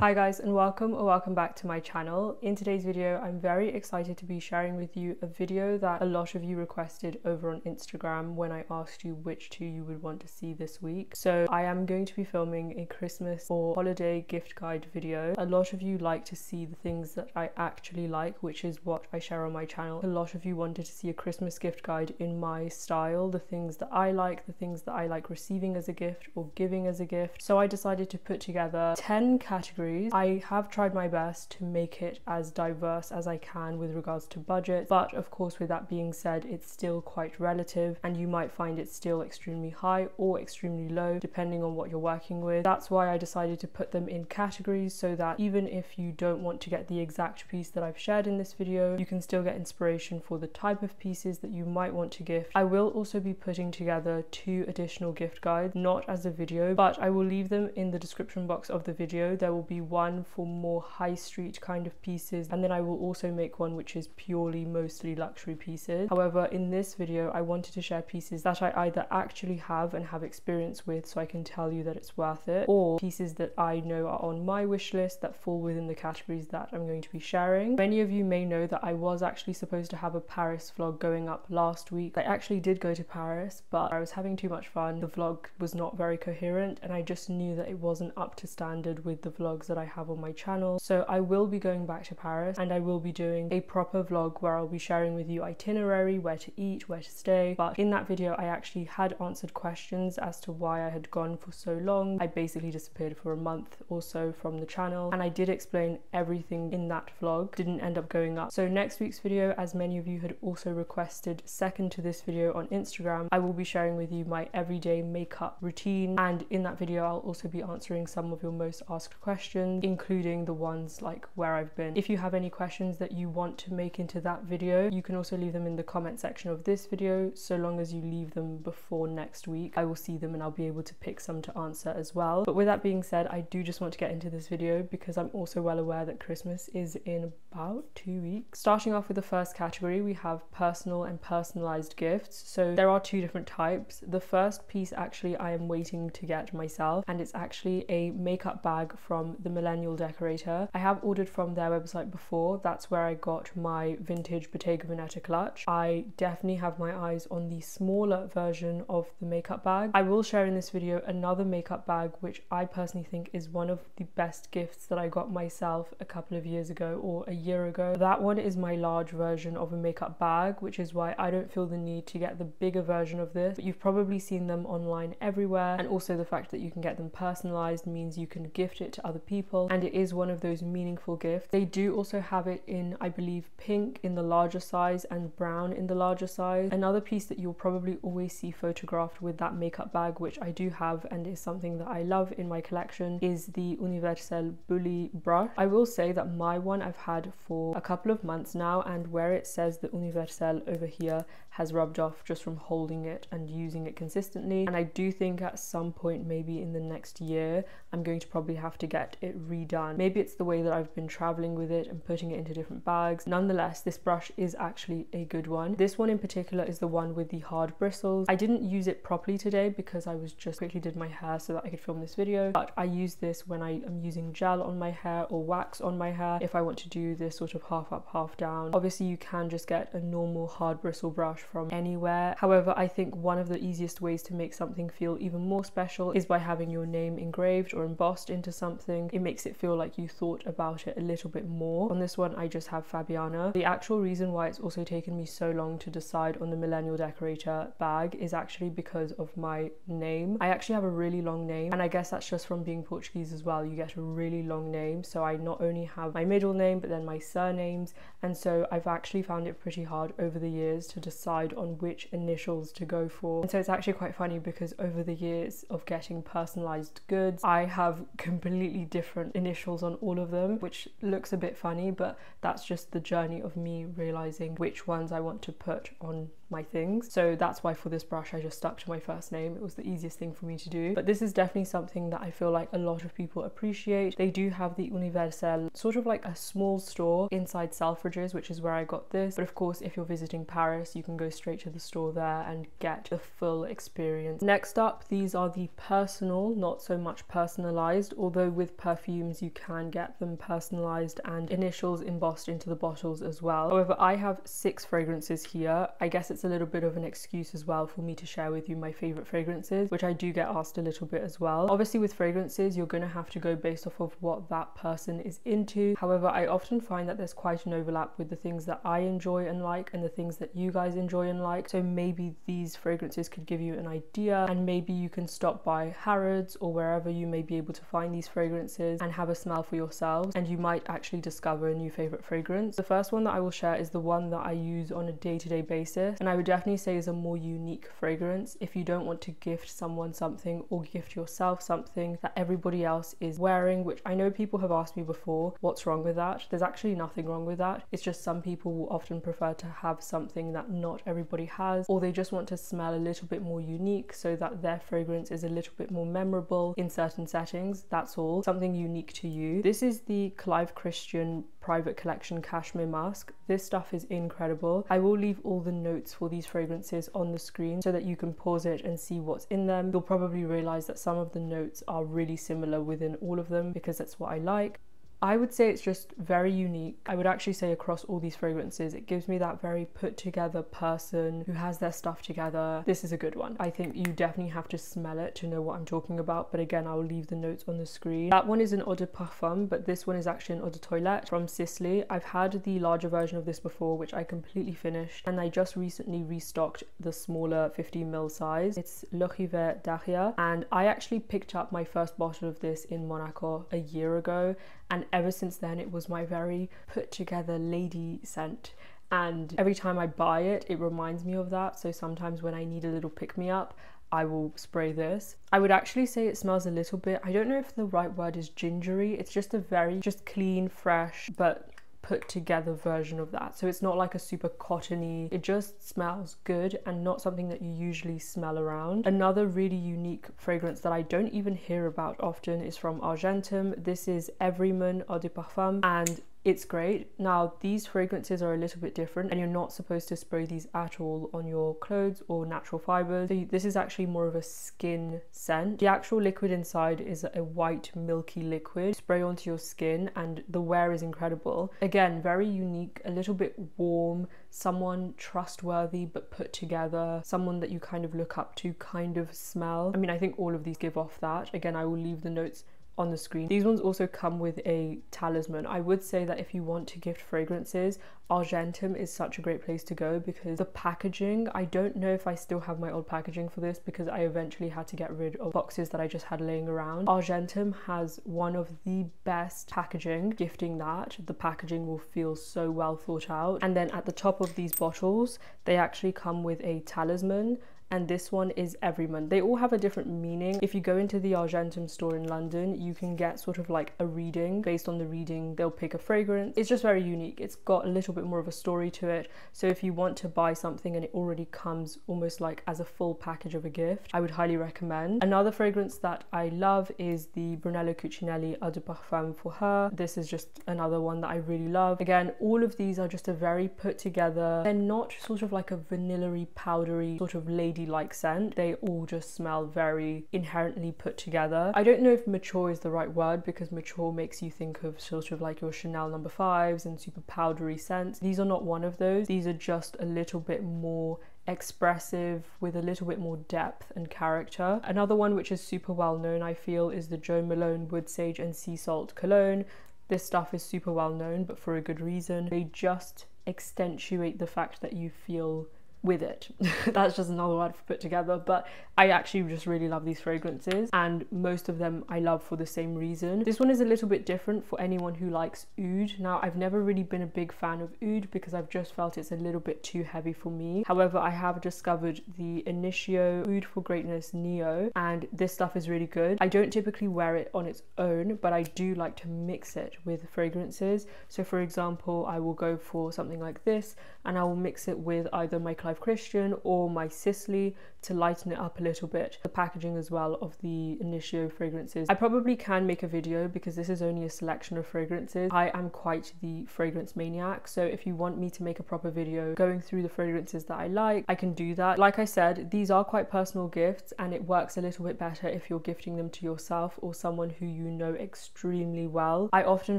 Hi guys, and welcome back to my channel. In today's video I'm very excited to be sharing with you a video that a lot of you requested over on Instagram when I asked you which two you would want to see this week. So I am going to be filming a Christmas or holiday gift guide video. A lot of you like to see the things that I actually like, which is what I share on my channel. A lot of you wanted to see a Christmas gift guide in my style, the things that I like, the things that I like receiving as a gift or giving as a gift. So I decided to put together 10 categories. I have tried my best to make it as diverse as I can with regards to budget, but of course with that being said, it's still quite relative and you might find it still extremely high or extremely low depending on what you're working with. That's why I decided to put them in categories so that even if you don't want to get the exact piece that I've shared in this video, you can still get inspiration for the type of pieces that you might want to gift. I will also be putting together 2 additional gift guides, not as a video, but I will leave them in the description box of the video. There will be one for more high street kind of pieces, and then I will also make one which is purely mostly luxury pieces. However, in this video I wanted to share pieces that I either actually have and have experience with so I can tell you that it's worth it, or pieces that I know are on my wish list that fall within the categories that I'm going to be sharing. Many of you may know that I was actually supposed to have a Paris vlog going up last week. I actually did go to Paris, but I was having too much fun. The vlog was not very coherent and I just knew that it wasn't up to standard with the vlogs that I have on my channel. So I will be going back to Paris and I will be doing a proper vlog where I'll be sharing with you itinerary, where to eat, where to stay. But in that video I actually had answered questions as to why I had gone for so long. I basically disappeared for a month or so from the channel, and I did explain everything in that vlog. Didn't end up going up. So next week's video, as many of you had also requested second to this video on Instagram, I will be sharing with you my everyday makeup routine, and in that video I'll also be answering some of your most asked questions, including the ones like where I've been. If you have any questions that you want to make into that video, you can also leave them in the comment section of this video. So long as you leave them before next week, I will see them and I'll be able to pick some to answer as well. But with that being said, I do just want to get into this video because I'm also well aware that Christmas is in about 2 weeks. Starting off with the first category, we have personal and personalized gifts. So there are 2 different types. The first piece actually I am waiting to get myself, and it's actually a makeup bag from the Millennial Decorator. I have ordered from their website before. That's where I got my vintage Bottega Veneta clutch. I definitely have my eyes on the smaller version of the makeup bag. I will share in this video another makeup bag which I personally think is one of the best gifts that I got myself a couple of years ago or a year ago. That one is my large version of a makeup bag, which is why I don't feel the need to get the bigger version of this, but you've probably seen them online everywhere, and also the fact that you can get them personalized means you can gift it to other people, and it is one of those meaningful gifts. They do also have it in, I believe, pink in the larger size and brown in the larger size. Another piece that you'll probably always see photographed with that makeup bag, which I do have and is something that I love in my collection, is the Universal Bully brush. I will say that my one I've had for a couple of months now, and where it says the Universal over here has rubbed off just from holding it and using it consistently, and I do think at some point, maybe in the next year, I'm going to probably have to get it redone. Maybe it's the way that I've been traveling with it and putting it into different bags. Nonetheless, this brush is actually a good one. This one in particular is the one with the hard bristles. I didn't use it properly today because I was just quickly did my hair so that I could film this video, but I use this when I am using gel on my hair or wax on my hair if I want to do this sort of half up, half down. Obviously you can just get a normal hard bristle brush from anywhere. However, I think one of the easiest ways to make something feel even more special is by having your name engraved or embossed into something. It makes it feel like you thought about it a little bit more. On this one I just have Fabiana. The actual reason why it's also taken me so long to decide on the Millennial Decorator bag is actually because of my name. I actually have a really long name, and I guess that's just from being Portuguese as well. You get a really long name, so I not only have my middle name but then my surnames, and so I've actually found it pretty hard over the years to decide on which initials to go for. And so it's actually quite funny because over the years of getting personalized goods, I have completely different initials on all of them, which looks a bit funny, but that's just the journey of me realizing which ones I want to put on my things. So that's why for this brush I just stuck to my first name. It was the easiest thing for me to do. But this is definitely something that I feel like a lot of people appreciate. They do have the Universel, sort of like a small store inside Selfridges, which is where I got this. But of course, if you're visiting Paris, you can go straight to the store there and get the full experience. Next up, these are the personal, not so much personalized, although with perfumes you can get them personalized and initials embossed into the bottles as well. However, I have 6 fragrances here. I guess it's a little bit of an excuse as well for me to share with you my favorite fragrances, which I do get asked a little bit as well. Obviously with fragrances, you're going to have to go based off of what that person is into. However, I often find that there's quite an overlap with the things that I enjoy and like and the things that you guys enjoy and like. So maybe these fragrances could give you an idea, and maybe you can stop by Harrods or wherever you may be able to find these fragrances and have a smell for yourselves, and you might actually discover a new favorite fragrance. The first one that I will share is the one that I use on a day-to-day basis, and I would definitely say is a more unique fragrance if you don't want to gift someone something or gift yourself something that everybody else is wearing, which I know people have asked me before, what's wrong with that? There's actually nothing wrong with that. It's just some people will often prefer to have something that not everybody has, or they just want to smell a little bit more unique so that their fragrance is a little bit more memorable in certain settings. That's all. Something unique to you. This is the Clive Christian Private Collection Cashmere Mask. This stuff is incredible. I will leave all the notes for these fragrances on the screen so that you can pause it and see what's in them. You'll probably realize that some of the notes are really similar within all of them because that's what I like. I would say it's just very unique. I would actually say across all these fragrances, it gives me that very put together person who has their stuff together. This is a good one. I think you definitely have to smell it to know what I'm talking about. But again, I'll leave the notes on the screen. That one is an eau de parfum, but this one is actually an eau de toilette from Sicily. I've had the larger version of this before, which I completely finished. And I just recently restocked the smaller 50ml size. It's L'Hiver Daria. And I actually picked up my first bottle of this in Monaco a year ago. And ever since then, it was my very put together lady scent. And every time I buy it, it reminds me of that. So sometimes when I need a little pick me up, I will spray this. I would actually say it smells a little bit, I don't know if the right word is gingery. It's just a very clean, fresh, but put together version of that. So it's not like a super cottony, it just smells good and not something that you usually smell around. Another really unique fragrance that I don't even hear about often is from Argentum. This is Everyman Eau de Parfum, and it's great. Now, these fragrances are a little bit different and you're not supposed to spray these at all on your clothes or natural fibers. So this is actually more of a skin scent. The actual liquid inside is a white milky liquid. Spray onto your skin and the wear is incredible. Again, very unique, a little bit warm, someone trustworthy but put together, someone that you kind of look up to kind of smell. I mean, I think all of these give off that. Again, I will leave the notes on the screen. These ones also come with a talisman. I would say that if you want to gift fragrances, Argentum is such a great place to go because the packaging, I don't know if I still have my old packaging for this because I eventually had to get rid of boxes that I just had laying around. Argentum has one of the best packaging. Gifting that, the packaging will feel so well thought out. And then at the top of these bottles, they actually come with a talisman. And this one is Everyman. They all have a different meaning. If you go into the Argentum store in London, you can get sort of like a reading. Based on the reading, they'll pick a fragrance. It's just very unique. It's got a little bit more of a story to it. So if you want to buy something and it already comes almost like as a full package of a gift, I would highly recommend. Another fragrance that I love is the Brunello Cucinelli Eau de Parfum for Her. This is just another one that I really love. Again, all of these are just a very put together. They're not sort of like a vanilla-y, powdery sort of lady-like scent. They all just smell very inherently put together. I don't know if mature is the right word because mature makes you think of sort of like your Chanel No. 5s and super powdery scents. These are not one of those. These are just a little bit more expressive with a little bit more depth and character. Another one which is super well known, I feel, is the Jo Malone Wood Sage and Sea Salt Cologne. This stuff is super well known, but for a good reason. They just accentuate the fact that you feel with it. That's just another word for put together, but I actually just really love these fragrances and most of them I love for the same reason. This one is a little bit different for anyone who likes oud. Now, I've never really been a big fan of oud because I've just felt it's a little bit too heavy for me. However, I have discovered the Initio Oud for Greatness Neo and this stuff is really good. I don't typically wear it on its own, but I do like to mix it with fragrances. So for example, I will go for something like this and I will mix it with either my Clive Life Christian or my Sicily to lighten it up a little bit. The packaging as well of the Initio fragrances. I probably can make a video because this is only a selection of fragrances. I am quite the fragrance maniac, so if you want me to make a proper video going through the fragrances that I like, I can do that. Like I said, these are quite personal gifts and it works a little bit better if you're gifting them to yourself or someone who you know extremely well. I often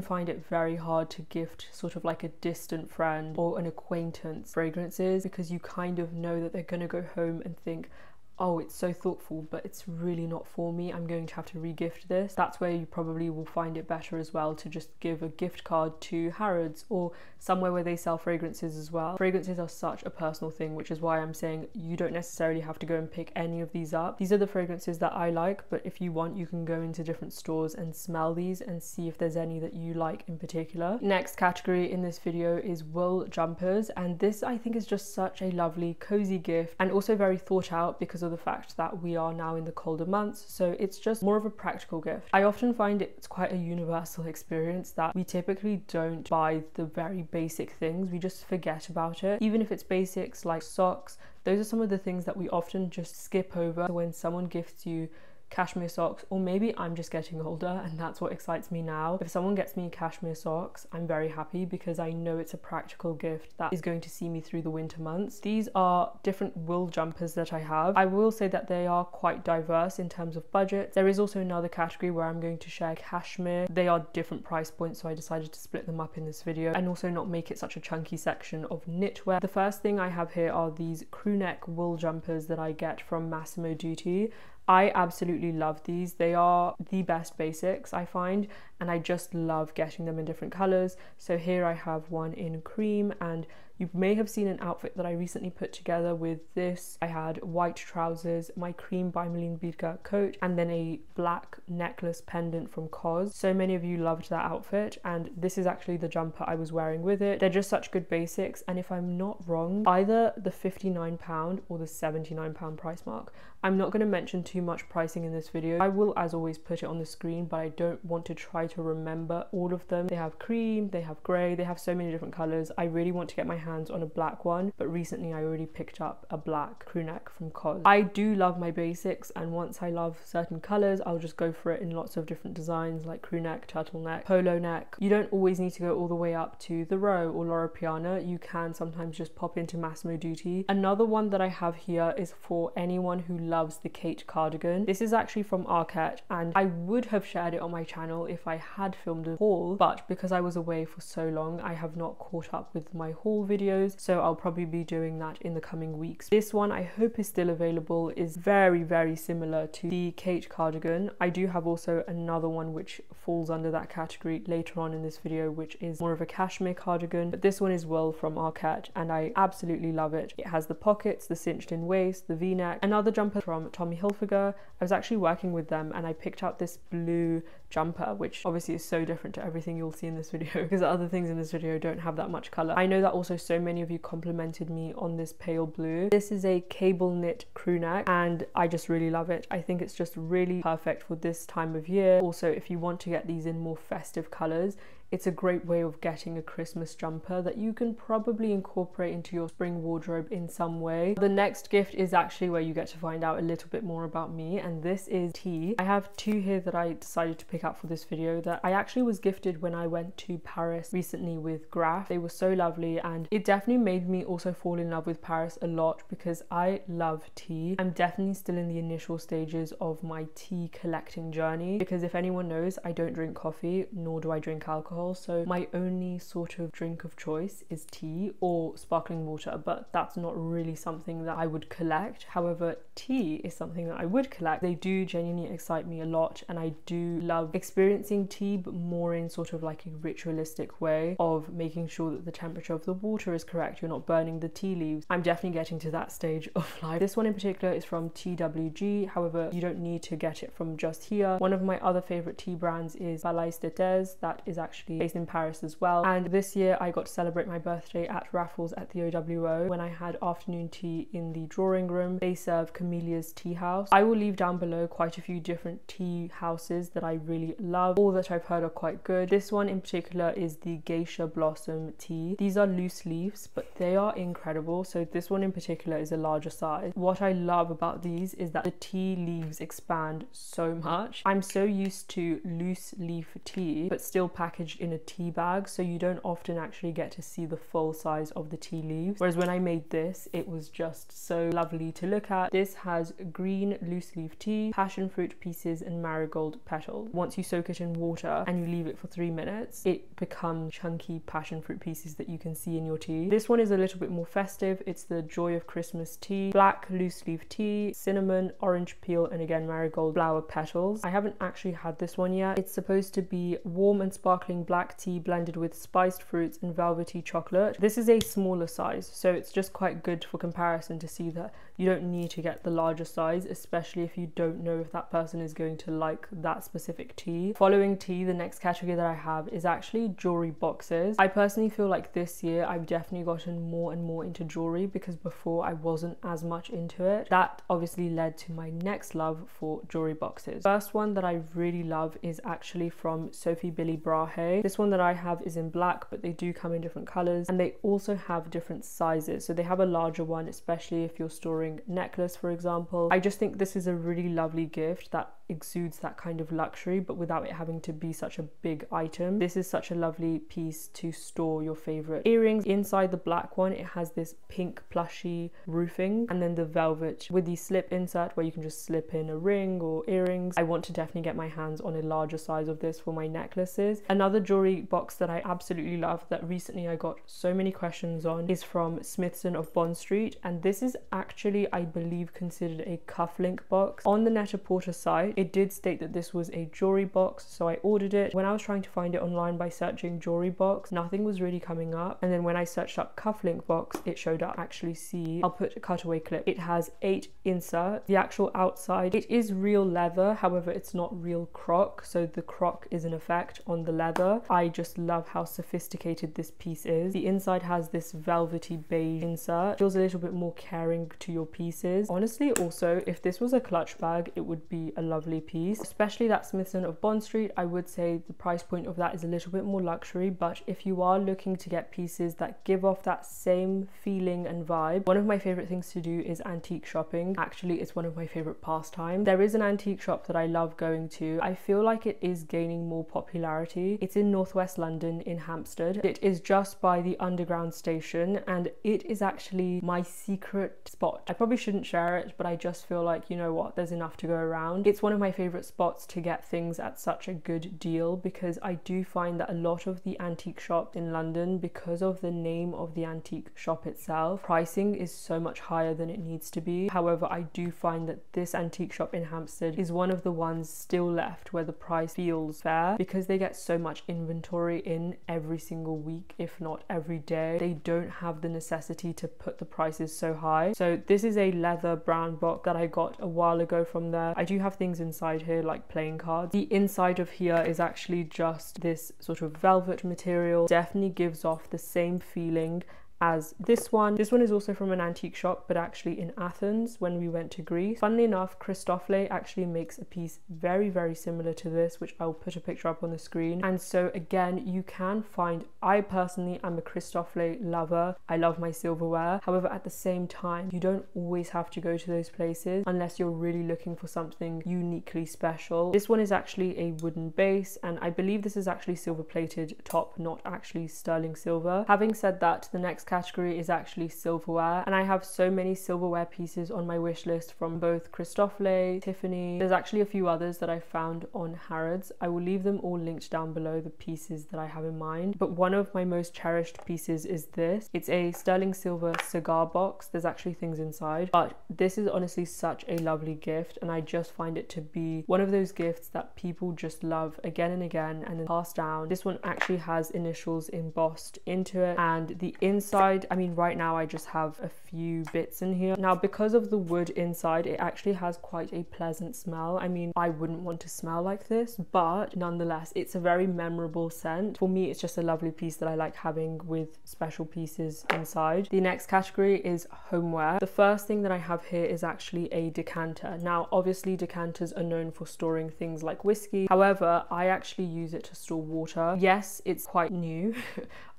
find it very hard to gift sort of like a distant friend or an acquaintance fragrances because you kind of know that they're going to go home and think, oh, it's so thoughtful, but it's really not for me. I'm going to have to re-gift this. That's where you probably will find it better as well to just give a gift card to Harrods or somewhere where they sell fragrances as well. Fragrances are such a personal thing, which is why I'm saying you don't necessarily have to go and pick any of these up. These are the fragrances that I like, but if you want, you can go into different stores and smell these and see if there's any that you like in particular. Next category in this video is wool jumpers, and this I think is just such a lovely cozy gift and also very thought out because of the fact that we are now in the colder months, so it's just more of a practical gift. I often find it's quite a universal experience that we typically don't buy the very basic things, we just forget about it. Even if it's basics like socks, those are some of the things that we often just skip over. When someone gifts you cashmere socks, or maybe I'm just getting older and that's what excites me now. If someone gets me cashmere socks, I'm very happy because I know it's a practical gift that is going to see me through the winter months. These are different wool jumpers that I have. I will say that they are quite diverse in terms of budget. There is also another category where I'm going to share cashmere. They are different price points, so I decided to split them up in this video and also not make it such a chunky section of knitwear. The first thing I have here are these crew neck wool jumpers that I get from Massimo Dutti. I absolutely love these. They are the best basics, I find, and I just love getting them in different colors. So here I have one in cream, and you may have seen an outfit that I recently put together with this. I had white trousers, my cream by Malin Bidga coat, and then a black necklace pendant from COS. So many of you loved that outfit, and this is actually the jumper I was wearing with it. They're just such good basics, and if I'm not wrong, either the £59 or the £79 price mark. I'm not going to mention too much pricing in this video. I will, as always, put it on the screen, but I don't want to try to remember all of them. They have cream, they have grey, they have so many different colors. I really want to get my hands on a black one, but recently I already picked up a black crew neck from COS. I do love my basics, and once I love certain colors, I'll just go for it in lots of different designs like crew neck, turtleneck, polo neck. You don't always need to go all the way up to the Row or Loro Piana. You can sometimes just pop into Massimo Dutti. Another one that I have here is for anyone who loves the Kate cardigan. This is actually from Arket, and I would have shared it on my channel if I had filmed a haul, but because I was away for so long, I have not caught up with my haul videos, so I'll probably be doing that in the coming weeks. This one I hope is still available, is very, very similar to the Kate cardigan. I do have also another one which falls under that category later on in this video, which is more of a cashmere cardigan, but this one is wool from Arket, and I absolutely love it. It has the pockets, the cinched in waist, the v-neck. Another jumper from Tommy Hilfiger. I was actually working with them and I picked up this blue jumper, which obviously is so different to everything you'll see in this video because the other things in this video don't have that much color. I know that also so many of you complimented me on this pale blue. This is a cable knit crew neck and I just really love it. I think it's just really perfect for this time of year. Also, if you want to get these in more festive colors, it's a great way of getting a Christmas jumper that you can probably incorporate into your spring wardrobe in some way. The next gift is actually where you get to find out a little bit more about me, and this is tea. I have two here that I decided to pick up for this video that I actually was gifted when I went to Paris recently with Graf. They were so lovely, and it definitely made me also fall in love with Paris a lot because I love tea. I'm definitely still in the initial stages of my tea collecting journey because if anyone knows, I don't drink coffee, nor do I drink alcohol. So my only sort of drink of choice is tea or sparkling water, but that's not really something that I would collect. However, tea is something that I would collect. They do genuinely excite me a lot, and I do love experiencing tea, but more in sort of like a ritualistic way of making sure that the temperature of the water is correct, you're not burning the tea leaves. I'm definitely getting to that stage of life. This one in particular is from TWG, however you don't need to get it from just here. One of my other favorite tea brands is Palais de Thes. That is actually actually based in Paris as well. And this year I got to celebrate my birthday at Raffles at the OWO when I had afternoon tea in the drawing room. They serve Camelia's tea house. I will leave down below quite a few different tea houses that I really love. All that I've heard are quite good. This one in particular is the Geisha Blossom tea. These are loose leaves, but they are incredible. So this one in particular is a larger size. What I love about these is that the tea leaves expand so much. I'm so used to loose leaf tea, but still packaged in a tea bag, so you don't often actually get to see the full size of the tea leaves. Whereas when I made this, it was just so lovely to look at. This has green loose leaf tea, passion fruit pieces, and marigold petals. Once you soak it in water and you leave it for 3 minutes, it becomes chunky passion fruit pieces that you can see in your tea. This one is a little bit more festive. It's the Joy of Christmas tea, black loose leaf tea, cinnamon, orange peel, and again marigold flower petals. I haven't actually had this one yet. It's supposed to be warm and sparkling black tea blended with spiced fruits and velvety chocolate. This is a smaller size, so it's just quite good for comparison to see that you don't need to get the larger size, especially if you don't know if that person is going to like that specific tea. Following tea, the next category that I have is actually jewelry boxes. I personally feel like this year I've definitely gotten more and more into jewelry because before I wasn't as much into it. That obviously led to my next love for jewelry boxes. First one that I really love is actually from Sophie Billy Brahe. This one that I have is in black, but they do come in different colors, and they also have different sizes. So they have a larger one, especially if you're storing necklace, for example. I just think this is a really lovely gift that exudes that kind of luxury, but without it having to be such a big item. This is such a lovely piece to store your favorite earrings. Inside the black one, it has this pink plushy roofing, and then the velvet with the slip insert where you can just slip in a ring or earrings. I want to definitely get my hands on a larger size of this for my necklaces. Another jewelry box that I absolutely love that recently I got so many questions on is from Smithson of Bond Street, and this is actually, I believe, considered a cufflink box. On the Net-a-Porter site, it did state that this was a jewelry box, so I ordered it. When I was trying to find it online by searching jewelry box, nothing was really coming up, and then when I searched up cufflink box, it showed up. Actually, see, I'll put a cutaway clip. It has 8 inserts. The actual outside, it is real leather, however it's not real croc, so the croc is an effect on the leather. I just love how sophisticated this piece is. The inside has this velvety beige insert. Feels a little bit more caring to your pieces. Honestly, also, if this was a clutch bag, it would be a lovely piece, especially that Smithson of Bond Street. I would say the price point of that is a little bit more luxury, but if you are looking to get pieces that give off that same feeling and vibe, one of my favorite things to do is antique shopping. Actually, it's one of my favorite pastimes. There is an antique shop that I love going to. I feel like it is gaining more popularity. It's in northwest London in Hampstead. It is just by the underground station, and it is actually my secret spot. I probably shouldn't share it, but I just feel like, you know what, there's enough to go around. It's one of my favorite spots to get things at such a good deal, because I do find that a lot of the antique shops in London, because of the name of the antique shop itself, pricing is so much higher than it needs to be. However, I do find that this antique shop in Hampstead is one of the ones still left where the price feels fair, because they get so much inventory in every single week, if not every day. They don't have the necessity to put the prices so high. So this is a leather brown box that I got a while ago from there. I do have things inside here like playing cards. The inside of here is actually just this sort of velvet material. Definitely gives off the same feeling as this one. This one is also from an antique shop, but actually in Athens when we went to Greece. Funnily enough, Christofle actually makes a piece very, very similar to this, which I'll put a picture up on the screen. And so again, you can find, I personally am a Christofle lover. I love my silverware. However, at the same time, you don't always have to go to those places unless you're really looking for something uniquely special. This one is actually a wooden base, and I believe this is actually silver plated top, not actually sterling silver. Having said that, the next category is actually silverware, and I have so many silverware pieces on my wish list from both Christofle, Tiffany. There's actually a few others that I found on Harrods. I will leave them all linked down below, the pieces that I have in mind, but one of my most cherished pieces is this. It's a sterling silver cigar box. There's actually things inside, but this is honestly such a lovely gift, and I just find it to be one of those gifts that people just love again and again and then pass down. This one actually has initials embossed into it, and the inside inside, I mean, right now I just have a few bits in here. Now, because of the wood inside, it actually has quite a pleasant smell. I mean, I wouldn't want to smell like this, but nonetheless, it's a very memorable scent. For me, it's just a lovely piece that I like having with special pieces inside. The next category is homeware. The first thing that I have here is actually a decanter. Now, obviously decanters are known for storing things like whiskey. However, I actually use it to store water. Yes, it's quite new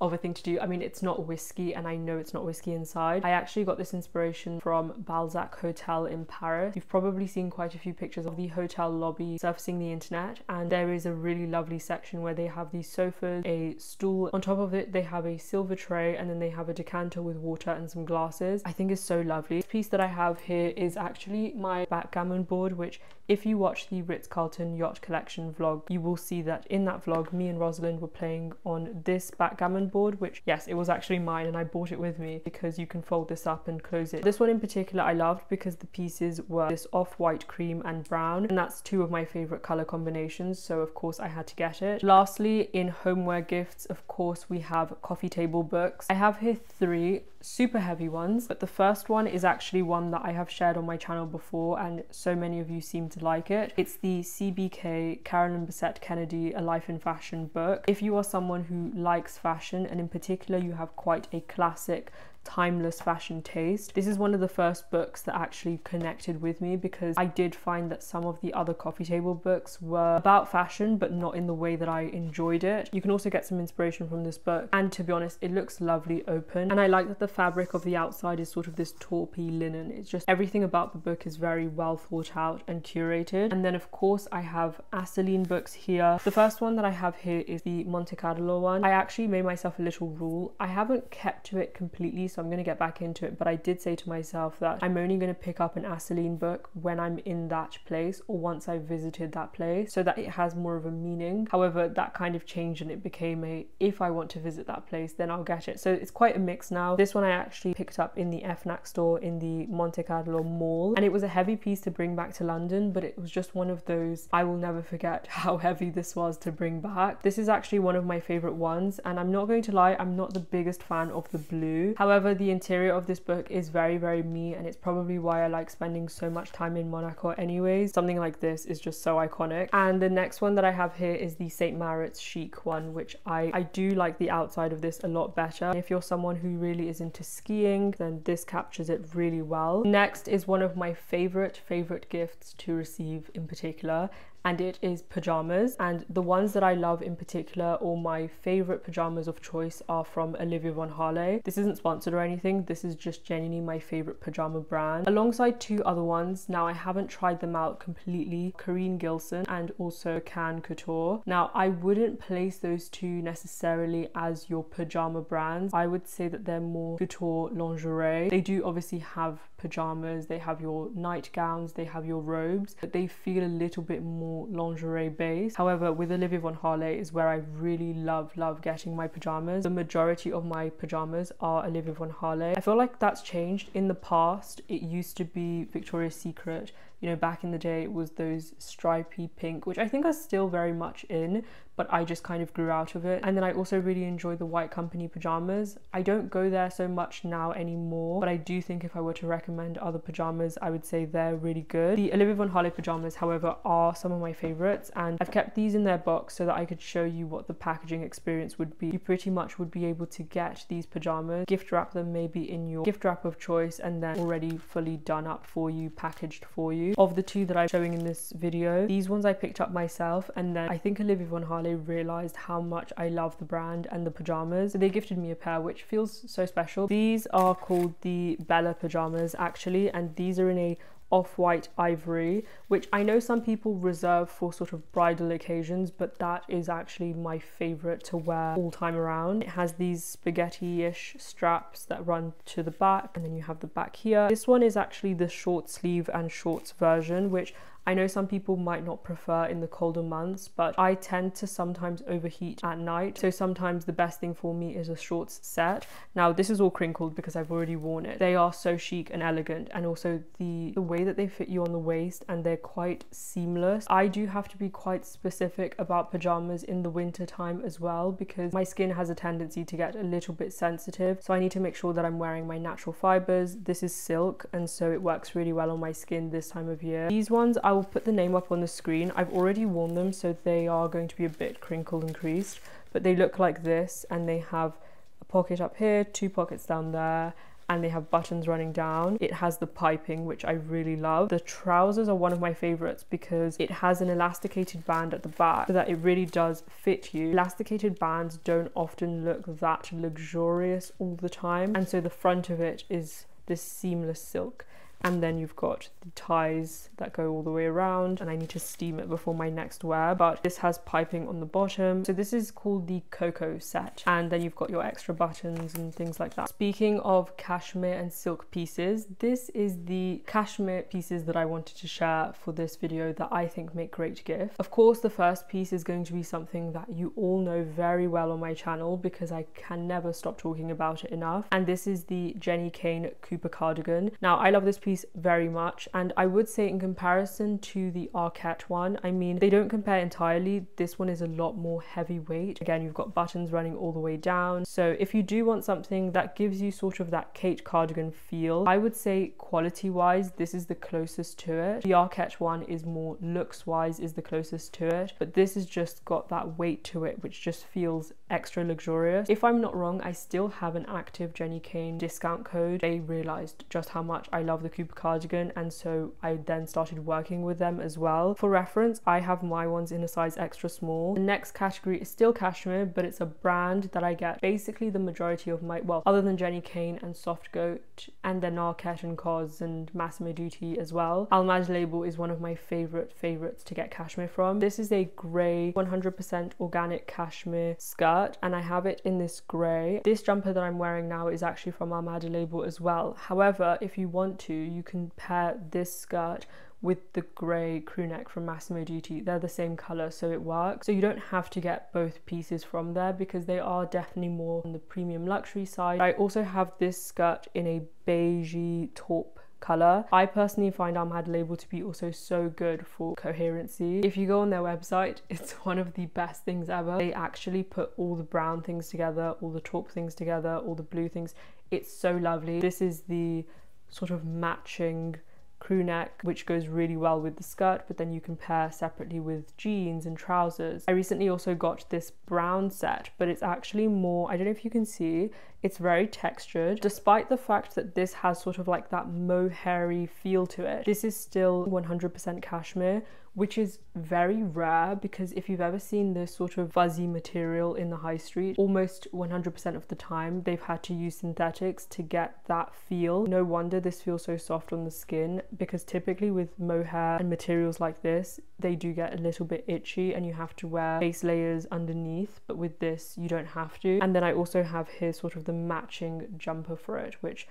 of a thing to do. I mean, it's not whiskey, and I know it's not whiskey inside. I actually got this inspiration from Balzac Hotel in Paris. You've probably seen quite a few pictures of the hotel lobby surfacing the internet, and there is a really lovely section where they have these sofas, a stool. On top of it, they have a silver tray, and then they have a decanter with water and some glasses. I think it's so lovely. This piece that I have here is actually my backgammon board, which if you watch the Ritz-Carlton Yacht Collection vlog, you will see that in that vlog, me and Rosalind were playing on this backgammon board, which, yes, it was actually mine, and I brought it with me because you can fold this up and close it. This one in particular I loved because the pieces were this off-white cream and brown, and that's two of my favorite color combinations, so of course I had to get it. Lastly, in homeware gifts, of course, we have coffee table books. I have here 3 super heavy ones, but the first one is actually one that I have shared on my channel before, and so many of you seem to like it. It's the CBK Carolyn Bessette Kennedy A Life in Fashion book. If you are someone who likes fashion, and in particular you have quite a classic timeless fashion taste, this is one of the first books that actually connected with me, because I did find that some of the other coffee table books were about fashion but not in the way that I enjoyed it. You can also get some inspiration from this book, and to be honest, it looks lovely open, and I like that the fabric of the outside is sort of this taupey linen. It's just everything about the book is very well thought out and curated. And then of course I have Aceline books here. The first one that I have here is the Monte Carlo one. I actually made myself a little rule. I haven't kept to it completely, so I'm going to get back into it, but I did say to myself that I'm only going to pick up an Aceline book when I'm in that place or once I've visited that place, so that it has more of a meaning. However, that kind of changed, and it became a, if I want to visit that place, then I'll get it. So it's quite a mix now. This one I actually picked up in the FNAC store in the Monte Carlo mall, and it was a heavy piece to bring back to London, but it was just one of those, I will never forget how heavy this was to bring back. This is actually one of my favorite ones, and I'm not going to lie, I'm not the biggest fan of the blue. However, the interior of this book is very, very me, and it's probably why I like spending so much time in Monaco anyways. Something like this is just so iconic. And the next one that I have here is the St. Maritz chic one, which I do like the outside of this a lot better. If you're someone who really is into skiing, then this captures it really well. Next is one of my favorite gifts to receive in particular, and it is pajamas. And the ones that I love in particular, or my favorite pajamas of choice, are from Olivia von Halle. This isn't sponsored or anything, this is just genuinely my favorite pajama brand, alongside 2 other ones. Now, I haven't tried them out completely, Corinne Gilson and also Can Couture. Now, I wouldn't place those 2 necessarily as your pajama brands. I would say that they're more couture lingerie. They do obviously have pajamas, they have your nightgowns, they have your robes, but they feel a little bit more lingerie based. However, with Olivia von Halle is where I really love getting my pajamas. The majority of my pajamas are Olivia von Halle. I feel like that's changed. In the past, it used to be Victoria's Secret. You know, back in the day, it was those stripy pink, which I think are still very much in, but I just kind of grew out of it. And then I also really enjoy the White Company pajamas. I don't go there so much now anymore, but I do think if I were to recommend other pajamas, I would say they're really good. The Olivia von Halle pajamas, however, are some of my favorites, and I've kept these in their box so that I could show you what the packaging experience would be. You pretty much would be able to get these pajamas, gift wrap them maybe in your gift wrap of choice, and then already fully done up for you, packaged for you. Of the 2 that I'm showing in this video, these ones I picked up myself, and then I think Olivia von Halle realized how much I love the brand and the pajamas, so they gifted me a pair, which feels so special. These are called the Bella pajamas actually, and these are in a off-white ivory, which I know some people reserve for sort of bridal occasions, but that is actually my favorite to wear all time around. It has these spaghetti-ish straps that run to the back, and then you have the back here. This one is actually the short sleeve and shorts version, which I know some people might not prefer in the colder months, but I tend to sometimes overheat at night. So sometimes the best thing for me is a shorts set. Now this is all crinkled because I've already worn it. They are so chic and elegant, and also the way that they fit you on the waist, and they're quite seamless. I do have to be quite specific about pajamas in the winter time as well, because my skin has a tendency to get a little bit sensitive. So I need to make sure that I'm wearing my natural fibers. This is silk, and so it works really well on my skin this time of year. These ones, I will put the name up on the screen. I've already worn them, so they are going to be a bit crinkled and creased, but they look like this, and they have a pocket up here, 2 pockets down there, and they have buttons running down. It has the piping, which I really love. The trousers are one of my favorites because it has an elasticated band at the back so that it really does fit you. Elasticated bands don't often look that luxurious all the time, and so the front of it is this seamless silk. And then you've got the ties that go all the way around, and I need to steam it before my next wear, but this has piping on the bottom. So this is called the Cocoa set, and then you've got your extra buttons and things like that. Speaking of cashmere and silk pieces, this is the cashmere pieces that I wanted to share for this video that I think make great gifts. Of course, the first piece is going to be something that you all know very well on my channel because I can never stop talking about it enough, and this is the Jenny Kane Cooper cardigan. Now I love this piece very much, and I would say in comparison to the Arquette one, I mean, they don't compare entirely. This one is a lot more heavyweight. Again, you've got buttons running all the way down, so if you do want something that gives you sort of that Kate cardigan feel, I would say quality wise this is the closest to it. The Arquette one is more looks wise is the closest to it, but this has just got that weight to it which just feels extra luxurious. If I'm not wrong, I still have an active Jenny Kane discount code. They realized just how much I love the Cooper cardigan, and so I then started working with them as well. For reference, I have my ones in a size extra small. The next category is still cashmere, but it's a brand that I get basically the majority of my, well, other than Jenny Kane and Soft Goat, and then Arquette and Cos and Massimo Dutti as well. Almage label is one of my favorites to get cashmere from. This is a grey 100% organic cashmere skirt, and I have it in this grey. This jumper that I'm wearing now is actually from Almage label as well. However, if you want to, you can pair this skirt with the grey crew neck from Massimo Dutti. They're the same colour, so it works. So you don't have to get both pieces from there because they are definitely more on the premium luxury side. I also have this skirt in a beigey taupe colour. I personally find Almage label to be also so good for coherency. If you go on their website, it's one of the best things ever. They actually put all the brown things together, all the taupe things together, all the blue things. It's so lovely. This is the sort of matching crew neck which goes really well with the skirt, but then you can pair separately with jeans and trousers. I recently also got this brown set, but it's actually more, I don't know if you can see, it's very textured. Despite the fact that this has sort of like that mohairy feel to it, this is still 100% cashmere, which is very rare because if you've ever seen this sort of fuzzy material in the high street, almost 100% of the time they've had to use synthetics to get that feel. No wonder this feels so soft on the skin, because typically with mohair and materials like this, they do get a little bit itchy and you have to wear base layers underneath, but with this you don't have to. And then I also have here sort of the matching jumper for it, which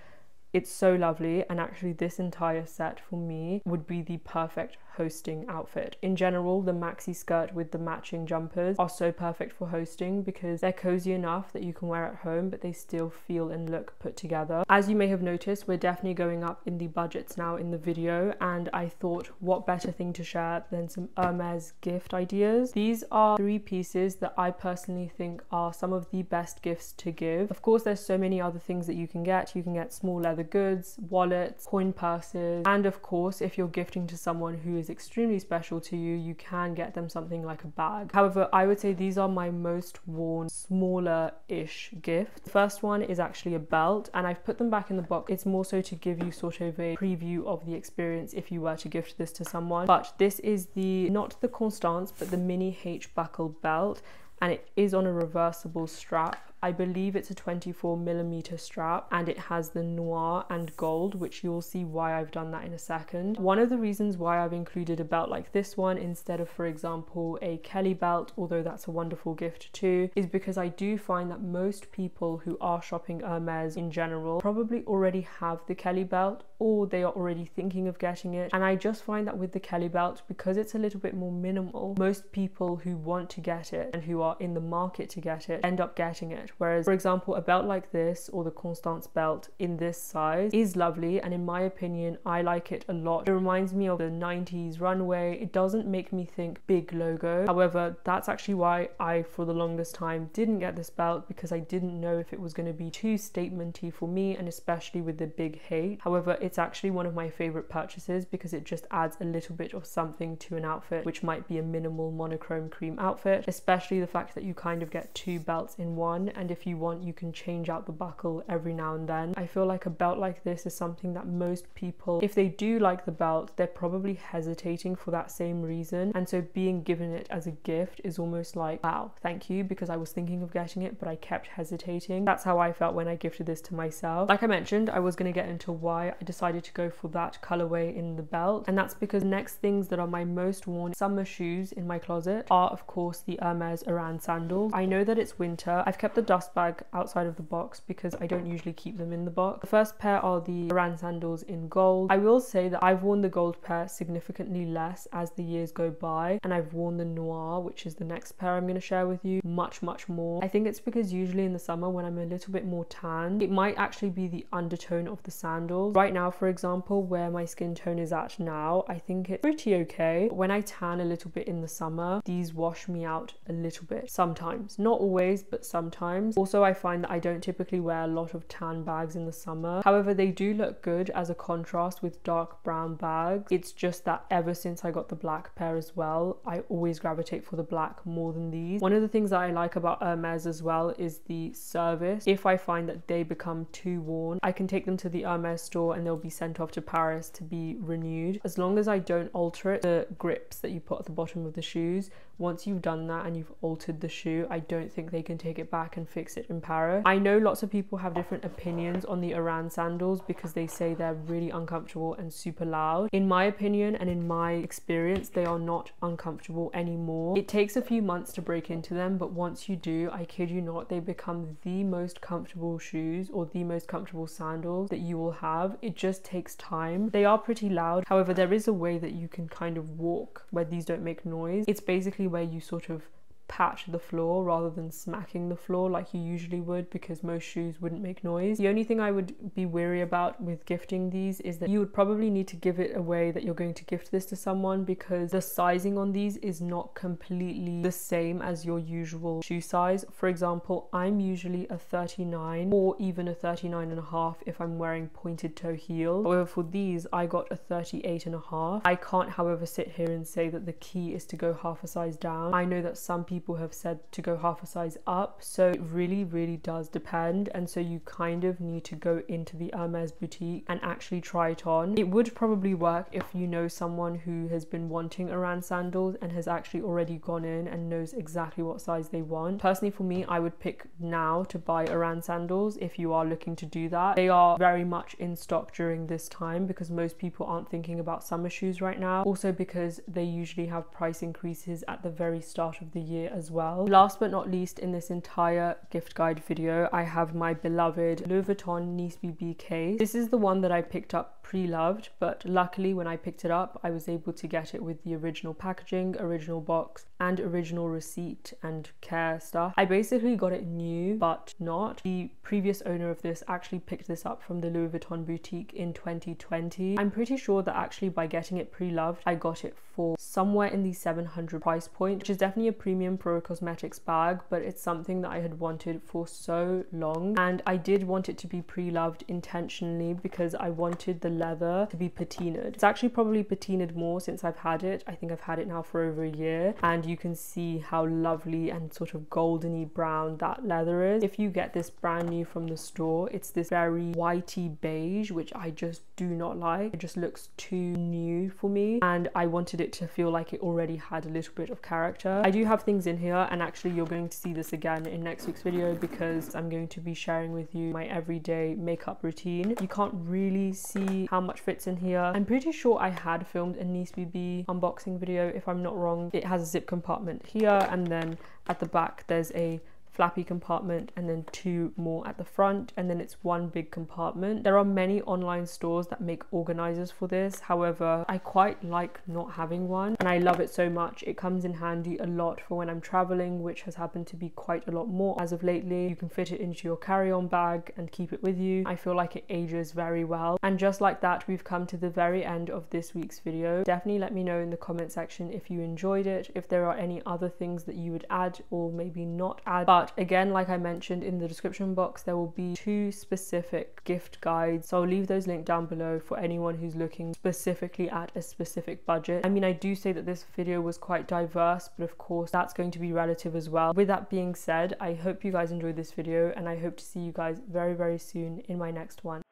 it's so lovely, and actually this entire set for me would be the perfect hosting outfit. In general, the maxi skirt with the matching jumpers are so perfect for hosting because they're cozy enough that you can wear at home, but they still feel and look put together. As you may have noticed, we're definitely going up in the budgets now in the video, and I thought what better thing to share than some Hermès gift ideas. These are 3 pieces that I personally think are some of the best gifts to give. Of course, there's so many other things that you can get. You can get small leather goods, wallets, coin purses, and of course, if you're gifting to someone who is extremely special to you, you can get them something like a bag. However, I would say these are my most worn smaller-ish gifts. The first one is actually a belt, and I've put them back in the box. It's more so to give you sort of a preview of the experience if you were to gift this to someone. But this is the, not the Constance, but the mini H buckle belt, and it is on a reversible strap. I believe it's a 24mm strap, and it has the noir and gold, which you'll see why I've done that in a second. One of the reasons why I've included a belt like this one instead of, for example, a Kelly belt, although that's a wonderful gift too, is because I do find that most people who are shopping Hermès in general probably already have the Kelly belt, or they are already thinking of getting it. And I just find that with the Kelly belt, because it's a little bit more minimal, most people who want to get it and who are in the market to get it end up getting it. Whereas, for example, a belt like this or the Constance belt in this size is lovely, and in my opinion I like it a lot. It reminds me of the 90s runway. It doesn't make me think big logo. However, that's actually why I for the longest time didn't get this belt, because I didn't know if it was going to be too statementy for me, and especially with the big height. However, it's actually one of my favorite purchases because it just adds a little bit of something to an outfit, which might be a minimal monochrome cream outfit, especially the fact that you kind of get two belts in one, and if you want you can change out the buckle every now and then. I feel like a belt like this is something that most people, if they do like the belt, they're probably hesitating for that same reason, and so being given it as a gift is almost like, wow, thank you, because I was thinking of getting it but I kept hesitating. That's how I felt when I gifted this to myself. Like I mentioned, I was going to get into why I decided to go for that colorway in the belt, and that's because the next things that are my most worn summer shoes in my closet are of course the Hermès Oran sandals. I know that it's winter. I've kept the dust bag outside of the box because I don't usually keep them in the box. The first pair are the Oran sandals in gold. I will say that I've worn the gold pair significantly less as the years go by, and I've worn the noir, which is the next pair I'm going to share with you, much more. I think it's because usually in the summer when I'm a little bit more tan, it might actually be the undertone of the sandals. Right now, for example, where my skin tone is at now, I think it's pretty okay. But when I tan a little bit in the summer, these wash me out a little bit sometimes, not always, but sometimes. Also, I find that I don't typically wear a lot of tan bags in the summer. However, they do look good as a contrast with dark brown bags. It's just that ever since I got the black pair as well, I always gravitate for the black more than these. One of the things that I like about Hermès as well is the service. If I find that they become too worn, I can take them to the Hermès store and they'll be sent off to Paris to be renewed. As long as I don't alter it, the grips that you put at the bottom of the shoes, once you've done that and you've altered the shoe, I don't think they can take it back and fix it in Paris. I know lots of people have different opinions on the Oran sandals because they say they're really uncomfortable and super loud. In my opinion and in my experience, they are not uncomfortable anymore. It takes a few months to break into them, but once you do, I kid you not, they become the most comfortable shoes or the most comfortable sandals that you will have. It just takes time. They are pretty loud. However, there is a way that you can kind of walk where these don't make noise. It's basically where you sort of pat the floor rather than smacking the floor like you usually would, because most shoes wouldn't make noise. The only thing I would be wary about with gifting these is that you would probably need to give it away that you're going to gift this to someone, because the sizing on these is not completely the same as your usual shoe size. For example, I'm usually a 39 or even a 39.5 if I'm wearing pointed toe heels. However, for these I got a 38.5. I can't, however, sit here and say that the key is to go half a size down. I know that some people have said to go half a size up, so it really does depend, and so you kind of need to go into the Hermès boutique and actually try it on. It would probably work if you know someone who has been wanting Oran sandals and has actually already gone in and knows exactly what size they want. Personally, for me, I would pick now to buy Oran sandals if you are looking to do that. They are very much in stock during this time because most people aren't thinking about summer shoes right now, also because they usually have price increases at the very start of the year as well. Last but not least, in this entire gift guide video, I have my beloved Louis Vuitton Nice BB case. This is the one that I picked up pre-loved, but luckily when I picked it up, I was able to get it with the original packaging, original box, and original receipt and care stuff. I basically got it new, but not. The previous owner of this actually picked this up from the Louis Vuitton boutique in 2020. I'm pretty sure that actually by getting it pre-loved, I got it for somewhere in the 700 price point, which is definitely a premium for a cosmetics bag, but it's something that I had wanted for so long, and I did want it to be pre-loved intentionally because I wanted the leather to be patinaed. It's actually probably patinaed more since I've had it. I think I've had it now for over a year, and you can see how lovely and sort of goldeny brown that leather is. If you get this brand new from the store, it's this very whitey beige, which I just do not like. It just looks too new for me, and I wanted it to feel like it already had a little bit of character. I do have things comes in here, and actually you're going to see this again in next week's video because I'm going to be sharing with you my everyday makeup routine. You can't really see how much fits in here. I'm pretty sure I had filmed a Nice BB unboxing video, if I'm not wrong. It has a zip compartment here, and then at the back there's a flappy compartment, and then 2 more at the front, and then it's 1 big compartment. There are many online stores that make organizers for this. However, I quite like not having one, and I love it so much. It comes in handy a lot for when I'm traveling, which has happened to be quite a lot more as of lately. You can fit it into your carry-on bag and keep it with you. I feel like it ages very well. And just like that, we've come to the very end of this week's video. Definitely let me know in the comment section if you enjoyed it, if there are any other things that you would add or maybe not add. But again, like I mentioned, in the description box there will be 2 specific gift guides, so I'll leave those linked down below for anyone who's looking specifically at a specific budget. I mean, I do say that this video was quite diverse, but of course that's going to be relative as well. With that being said, I hope you guys enjoyed this video, and I hope to see you guys very, very soon in my next one.